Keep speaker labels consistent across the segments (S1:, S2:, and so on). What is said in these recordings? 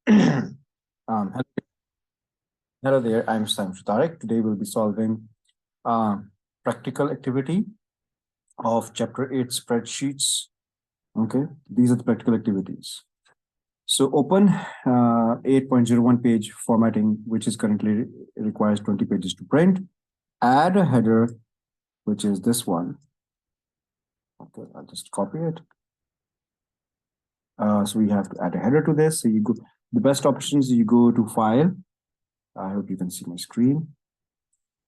S1: Hello, hello there, I'm Saem. Today we'll be solving uh, practical activity of chapter 8 spreadsheets. Okay, these are the practical activities. So open 8.01 page formatting, which is currently requires 20 pages to print. Add a header, which is this one. Okay, I'll just copy it. So we have to add a header to this. So you go, the best options, you go to File. I hope you can see my screen.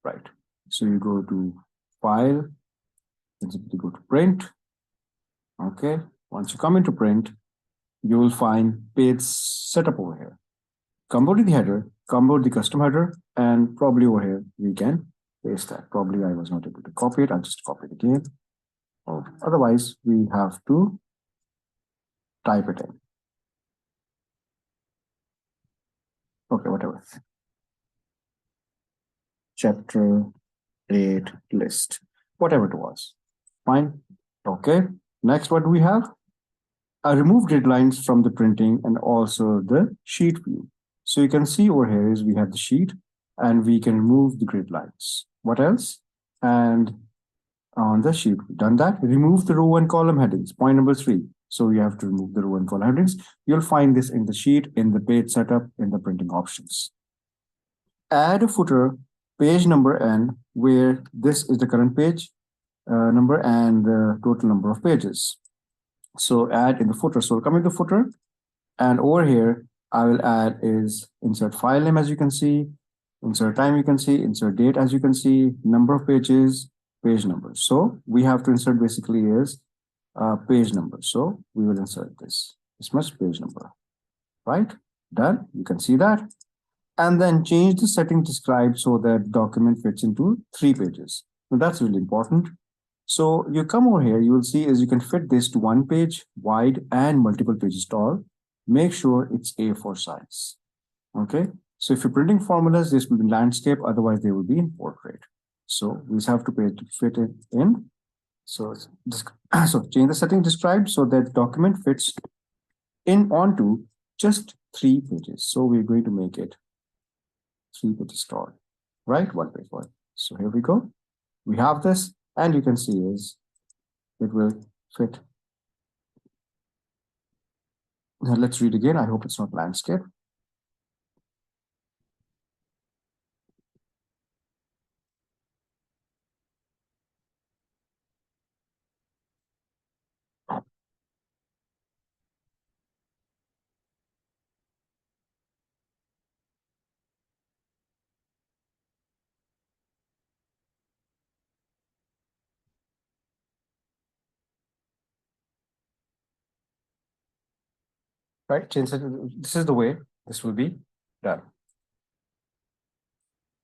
S1: Right. So you go to File, and simply go to Print. Okay. Once you come into Print, you will find page setup over here. Come over to the header, come over to the custom header, and probably over here we can paste that. Probably I was not able to copy it. I'll just copy it again. Otherwise, we have to type it in. Okay, whatever. Chapter 8 list, whatever it was. Fine. Okay. Next, what do we have? Remove grid lines from the printing and also the sheet view. So you can see over here is we have the sheet and we can remove the grid lines. What else? And on the sheet, we've done that. Remove the row and column headings, point number 3. So we have to remove the row and column headings. You'll find this in the sheet, in the page setup, in the printing options. Add a footer, page number n, where this is the current page number and the total number of pages. So add in the footer. So come in the footer, and over here, I will add is insert file name, as you can see, insert time, you can see, insert date, as you can see, number of pages, page number. So we have to insert basically is page number. So we will insert this much page number, right? Done. You can see that. And then change the setting described so that document fits into 3 pages. Now that's really important. So you come over here, you will see is you can fit this to 1 page wide and multiple pages tall. Make sure it's A4 size. Okay. So if you're printing formulas, this will be landscape, otherwise they will be in portrait. So we just have to fit it in. So change the setting described so that document fits in onto just 3 pages. So we're going to make it 3 pages tall, right? 1 page wide. So here we go. We have this, and you can see is it will fit. Now let's read again. I hope it's not landscape. Right? Change it. This is the way this will be done.